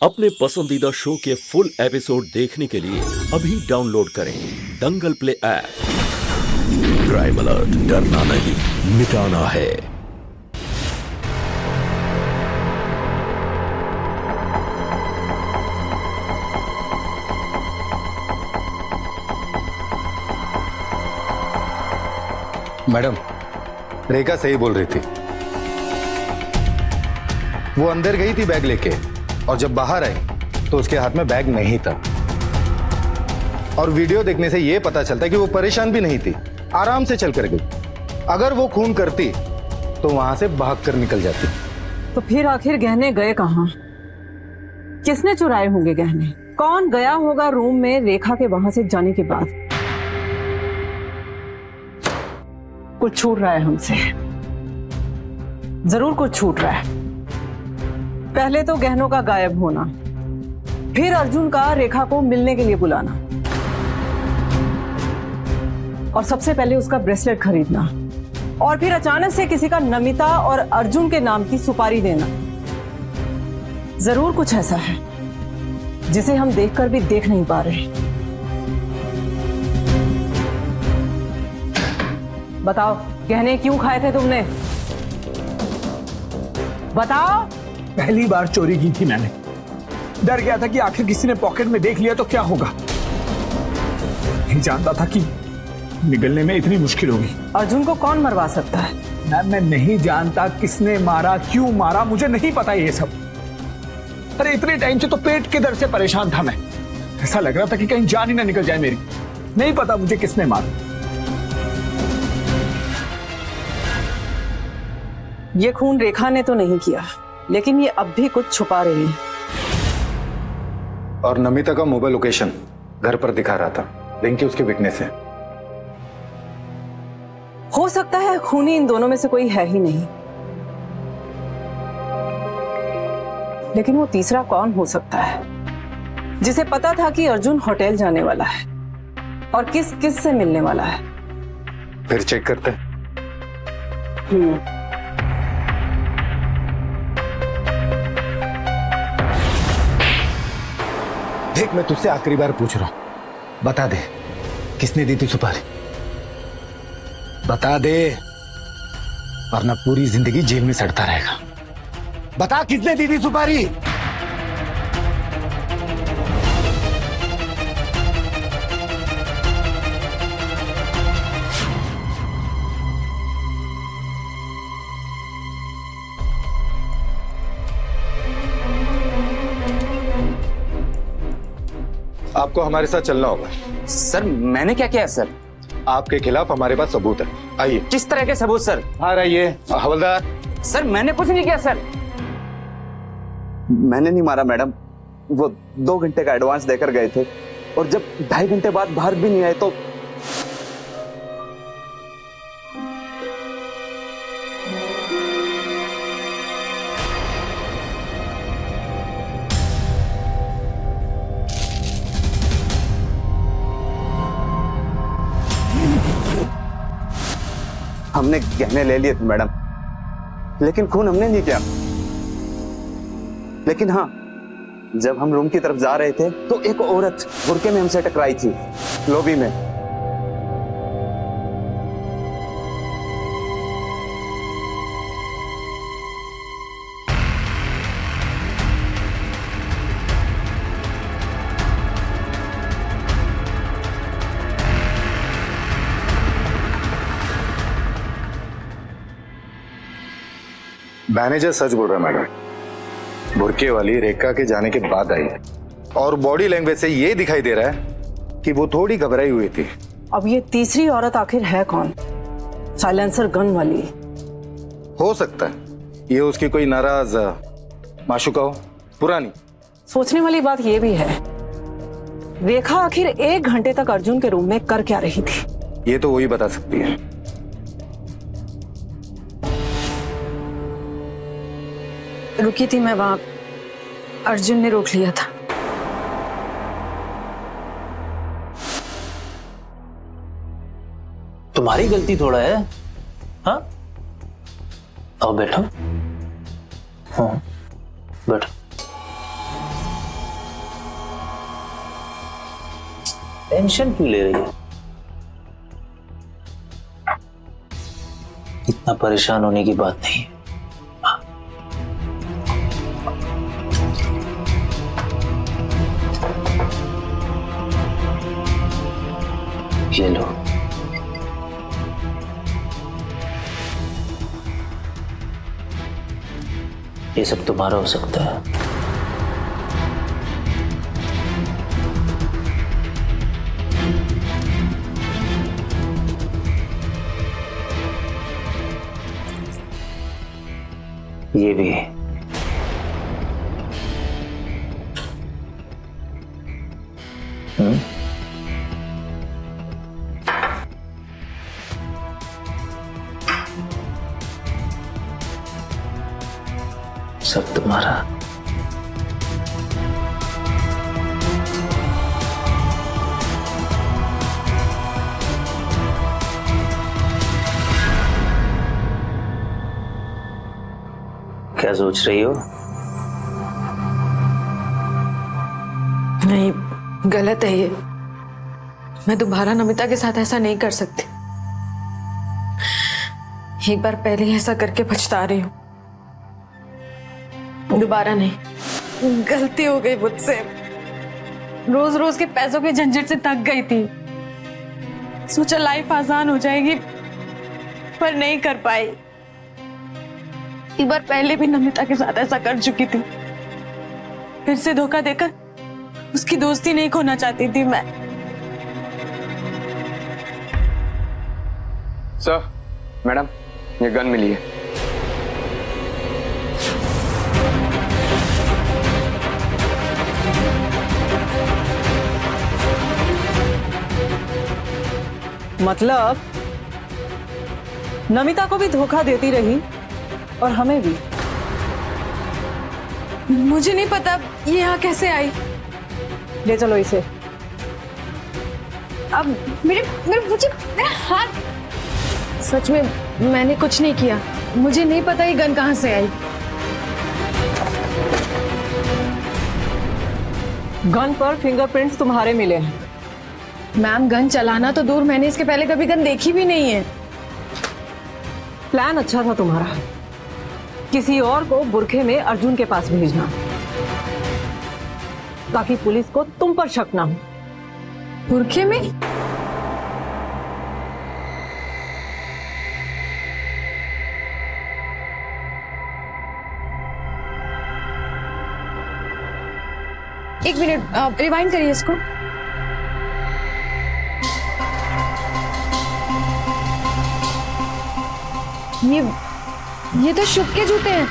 अपने पसंदीदा शो के फुल एपिसोड देखने के लिए अभी डाउनलोड करें दंगल प्ले ऐप। क्राइम अलर्ट, डरना नहीं, मिटाना है। मैडम, रेखा सही बोल रही थी। वो अंदर गई थी बैग लेके, और जब बाहर आई तो उसके हाथ में बैग नहीं था। और वीडियो देखने से यह पता चलता है कि वो परेशान भी नहीं थी, आराम से चल कर गई। अगर वो खून करती तो वहां से भाग कर निकल जाती। तो फिर आखिर गहने गए कहाँ? किसने चुराए होंगे गहने? कौन गया होगा रूम में रेखा के वहां से जाने के बाद? कुछ छूट रहा है हमसे, जरूर कुछ छूट रहा है। पहले तो गहनों का गायब होना, फिर अर्जुन का रेखा को मिलने के लिए बुलाना, और सबसे पहले उसका ब्रेसलेट खरीदना, और फिर अचानक से किसी का नमिता और अर्जुन के नाम की सुपारी देना। जरूर कुछ ऐसा है जिसे हम देखकर भी देख नहीं पा रहे। बताओ, गहने क्यों खाए थे तुमने? बताओ। पहली बार चोरी की थी मैंने, डर गया था कि आखिर किसी ने पॉकेट में देख लिया तो क्या होगा। नहीं जानता था कि निकलने में इतनी मुश्किल होगी। अर्जुन को कौन मरवा सकता है? मैं नहीं जानता किसने मारा, क्यों मारा, मुझे नहीं पता ये सब। अरे इतने टाइम से तो पेट के दर्द से परेशान था मैं। ऐसा लग रहा था कि कहीं जान ही ना निकल जाए मेरी। नहीं पता मुझे किसने मारा। ये खून रेखा ने तो नहीं किया, लेकिन ये अब भी कुछ छुपा रही है। और नमिता का मोबाइल लोकेशन घर पर दिखा रहा था, रिंकी उसकी विटनेस है। हो सकता है खूनी इन दोनों में से कोई है ही नहीं, लेकिन वो तीसरा कौन हो सकता है जिसे पता था कि अर्जुन होटल जाने वाला है और किस किस से मिलने वाला है? फिर चेक करते हैं। देख, मैं तुझसे आखिरी बार पूछ रहा हूं, बता दे किसने दी थी सुपारी? बता दे, वरना पूरी जिंदगी जेल में सड़ता रहेगा। बता, किसने दी थी सुपारी? आपको हमारे साथ चलना होगा। सर, मैंने क्या किया सर? आपके खिलाफ हमारे पास सबूत है। आइए। किस तरह के सबूत सर? बाहर आइए। हवलदार। सर, मैंने कुछ नहीं किया सर। मैंने नहीं मारा मैडम। वो 2 घंटे का एडवांस देकर गए थे, और जब 2.5 घंटे बाद बाहर भी नहीं आए तो हमने गहने ले लिए थे मैडम, लेकिन खून हमने नहीं किया। लेकिन हाँ, जब हम रूम की तरफ जा रहे थे तो एक औरत बुर्के में हमसे टकराई थी लॉबी में। मैनेजर सच बोल रहा है मैडम। बुर्के वाली रेखा के जाने के बाद आई है, और बॉडी लैंग्वेज से ये दिखाई दे रहा है कि वो थोड़ी घबराई हुई थी। अब ये तीसरी औरत आखिर है कौन? साइलेंसर गन वाली? हो सकता है ये उसकी कोई नाराज माशुका हो, पुरानी। सोचने वाली बात ये भी है, रेखा आखिर 1 घंटे तक अर्जुन के रूम में कर क्या रही थी? ये तो वही बता सकती है। रुकी थी मैं वहां, अर्जुन ने रोक लिया था। तुम्हारी गलती थोड़ा है। हाँ, आओ बैठो। हाँ बैठो। टेंशन क्यों ले रही है? इतना परेशान होने की बात नहीं है। ये लो, ये सब तुम्हारा हो सकता है। ये भी है। सब तुम्हारा। क्या सोच रही हो? नहीं, गलत है ये। मैं दोबारा नमिता के साथ ऐसा नहीं कर सकती। एक बार पहले ही ऐसा करके पछता रही हूँ। दोबारा नहीं, गलती हो गई मुझसे। रोज रोज के पैसों के झंझट से थक गई थी। सोचा लाइफ आसान हो जाएगी, पर नहीं कर पाई। एक बार पहले भी नमिता के साथ ऐसा कर चुकी थी। फिर से धोखा देकर उसकी दोस्ती नहीं खोना चाहती थी मैं। सर, मैडम, ये गन मिली है। मतलब नमिता को भी धोखा देती रही और हमें भी। मुझे नहीं पता ये यहाँ कैसे आई। ले चलो इसे। अब मेरा हाथ। सच में मैंने कुछ नहीं किया। मुझे नहीं पता ये गन कहाँ से आई। गन पर फिंगरप्रिंट्स तुम्हारे मिले हैं। मैम, गन चलाना तो दूर, मैंने इसके पहले कभी गन देखी भी नहीं है। प्लान अच्छा था तुम्हारा, किसी और को बुरखे में अर्जुन के पास भेजना ताकि पुलिस को तुम पर शक ना हो। बुरखे में? एक मिनट, रिवाइंड करिए इसको। ये तो शुभ के जूते हैं।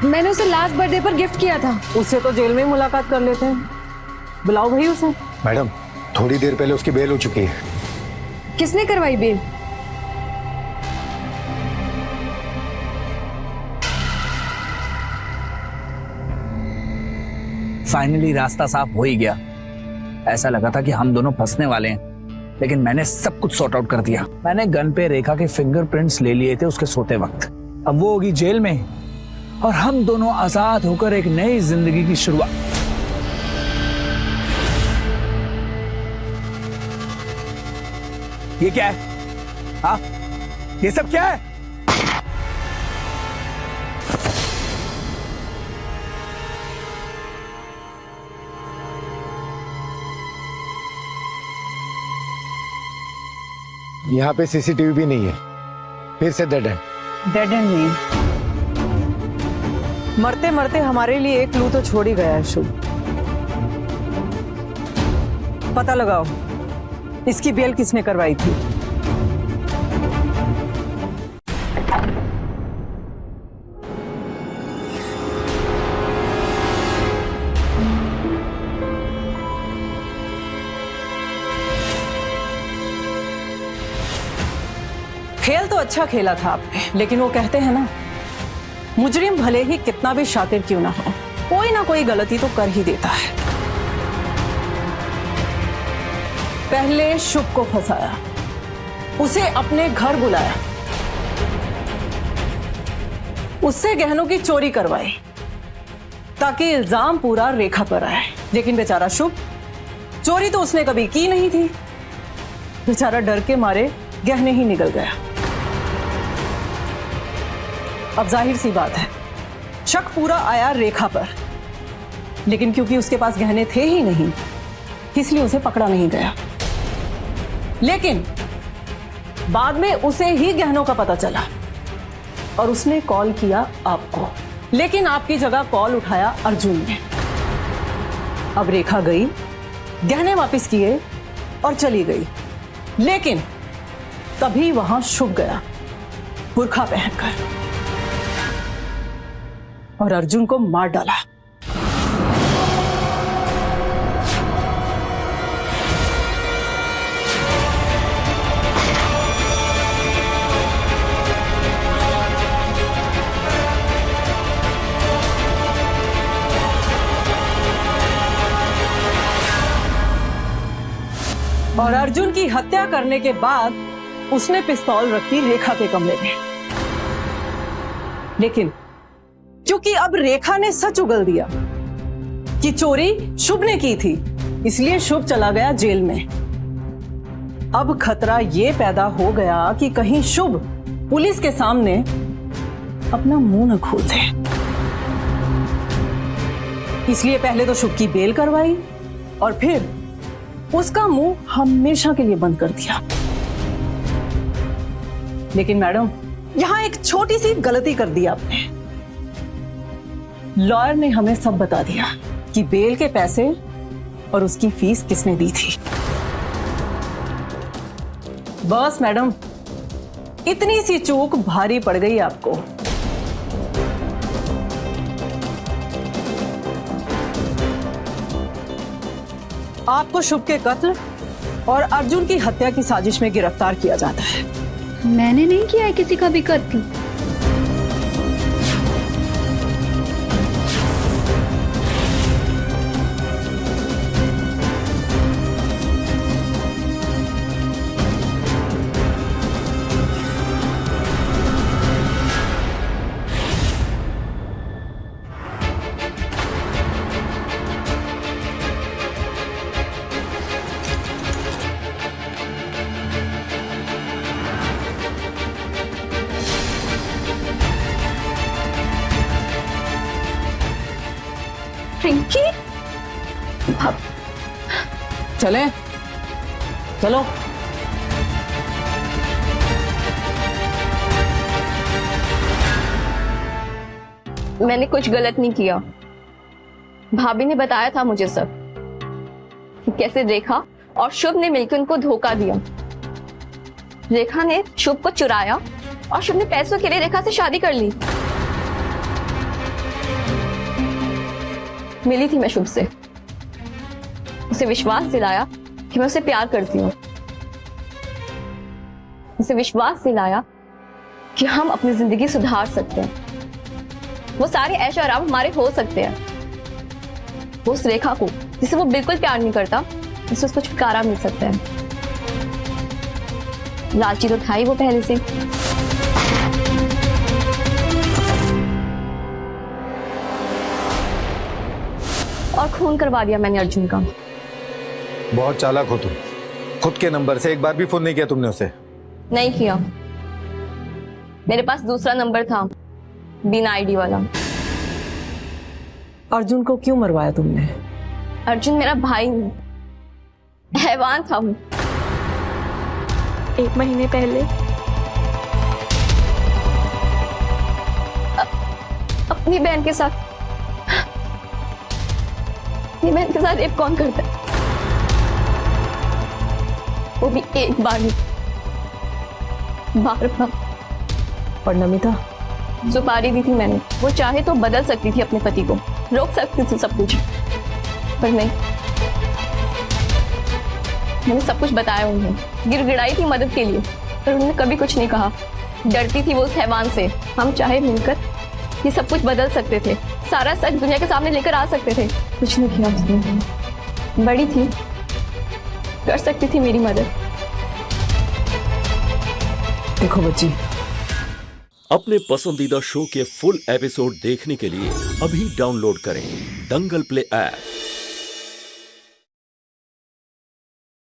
मैंने उसे लास्ट बर्थडे पर गिफ्ट किया था। उससे तो जेल में ही मुलाकात कर लेते हैं। बुलाओ भाई उसे। मैडम, थोड़ी देर पहले उसकी बेल हो चुकी है। किसने करवाई बेल? फाइनली रास्ता साफ हो ही गया। ऐसा लगा था कि हम दोनों फंसने वाले हैं, लेकिन मैंने सब कुछ सॉर्ट आउट कर दिया। मैंने गन पे रेखा के फिंगरप्रिंट्स ले लिए थे उसके सोते वक्त। अब वो होगी जेल में और हम दोनों आजाद होकर एक नई जिंदगी की शुरुआत। ये क्या है? हाँ, ये सब क्या है? यहाँ पे सीसीटीवी भी नहीं है। फिर से डेड एंड। डेड एंड नहीं, मरते मरते हमारे लिए एक क्लू तो छोड़ ही गया है शुभ। पता लगाओ इसकी बेल किसने करवाई थी। खेल तो अच्छा खेला था आपने, लेकिन वो कहते हैं ना, मुजरिम भले ही कितना भी शातिर क्यों ना हो, कोई ना कोई गलती तो कर ही देता है। पहले शुभ को फंसाया, उसे अपने घर बुलाया, उससे गहनों की चोरी करवाई ताकि इल्जाम पूरा रेखा पर आए। लेकिन बेचारा शुभ चोरी तो उसने कभी की नहीं थी। बेचारा डर के मारे गहने ही निकल गया। अब जाहिर सी बात है, शक पूरा आया रेखा पर, लेकिन क्योंकि उसके पास गहने थे ही नहीं, इसलिए उसे पकड़ा नहीं गया। लेकिन बाद में उसे ही गहनों का पता चला और उसने कॉल किया आपको, लेकिन आपकी जगह कॉल उठाया अर्जुन ने। अब रेखा गई, गहने वापस किए और चली गई, लेकिन तभी वहां शुभ गया बुर्खा पहनकर और अर्जुन को मार डाला। और अर्जुन की हत्या करने के बाद उसने पिस्तौल रखी रेखा के कमरे में। लेकिन क्योंकि अब रेखा ने सच उगल दिया कि चोरी शुभ ने की थी, इसलिए शुभ चला गया जेल में। अब खतरा यह पैदा हो गया कि कहीं शुभ पुलिस के सामने अपना मुंह न खोल दे, इसलिए पहले तो शुभ की बेल करवाई और फिर उसका मुंह हमेशा के लिए बंद कर दिया। लेकिन मैडम, यहां एक छोटी सी गलती कर दी आपने। लॉयर ने हमें सब बता दिया कि बेल के पैसे और उसकी फीस किसने दी थी। बस मैडम, इतनी सी चूक भारी पड़ गई आपको। आपको शुभ के कत्ल और अर्जुन की हत्या की साजिश में गिरफ्तार किया जाता है। मैंने नहीं किया है किसी का भी कत्ल। रिंकी, चले चलो। मैंने कुछ गलत नहीं किया। भाभी ने बताया था मुझे सब कि कैसे रेखा और शुभ ने मिलकर उनको धोखा दिया। रेखा ने शुभ को चुराया और शुभ ने पैसों के लिए रेखा से शादी कर ली। मिली थी मैं शुभ से, उसे विश्वास दिलाया कि मैं उसे प्यार करती हूँ, उसे विश्वास दिलाया कि हम अपनी जिंदगी सुधार सकते हैं, वो सारे ऐश आराम हमारे हो सकते हैं। वो उस रेखा को जिसे वो बिल्कुल प्यार नहीं करता, जिससे उसको छुटकारा मिल सकता है। लालची तो था ही वो पहले से। और खून करवा दिया मैंने अर्जुन का। बहुत चालाक हो तुम। खुद के नंबर से एक बार भी फोन नहीं किया तुमने उसे? नहीं किया, मेरे पास दूसरा नंबर था, बिना आईडी वाला। अर्जुन को क्यों मरवाया तुमने? अर्जुन मेरा भाई नहीं, हैवान था वो। 1 महीने पहले अपनी बहन के साथ, अपनी बहन के साथ रेप कौन करता है? वो भी एक बार नहीं, बार-बार। और नमिता? सुपारी दी थी मैंने, वो चाहे तो बदल सकती थी अपने पति को, रोक सकती थी सब कुछ, पर नहीं। मैंने सब कुछ बताया उन्हें, गिड़गिड़ाई थी मदद के लिए, पर उन्होंने कभी कुछ नहीं कहा। डरती थी वो उस हैवान से। हम चाहे मिलकर ये सब कुछ बदल सकते थे, सारा सच दुनिया के सामने लेकर आ सकते थे। कुछ नहीं किया उसने। बड़ी थी, कर सकती थी मेरी मदद। देखो बच्ची, अपने पसंदीदा शो के फुल एपिसोड देखने के लिए अभी डाउनलोड करें दंगल प्ले ऐप।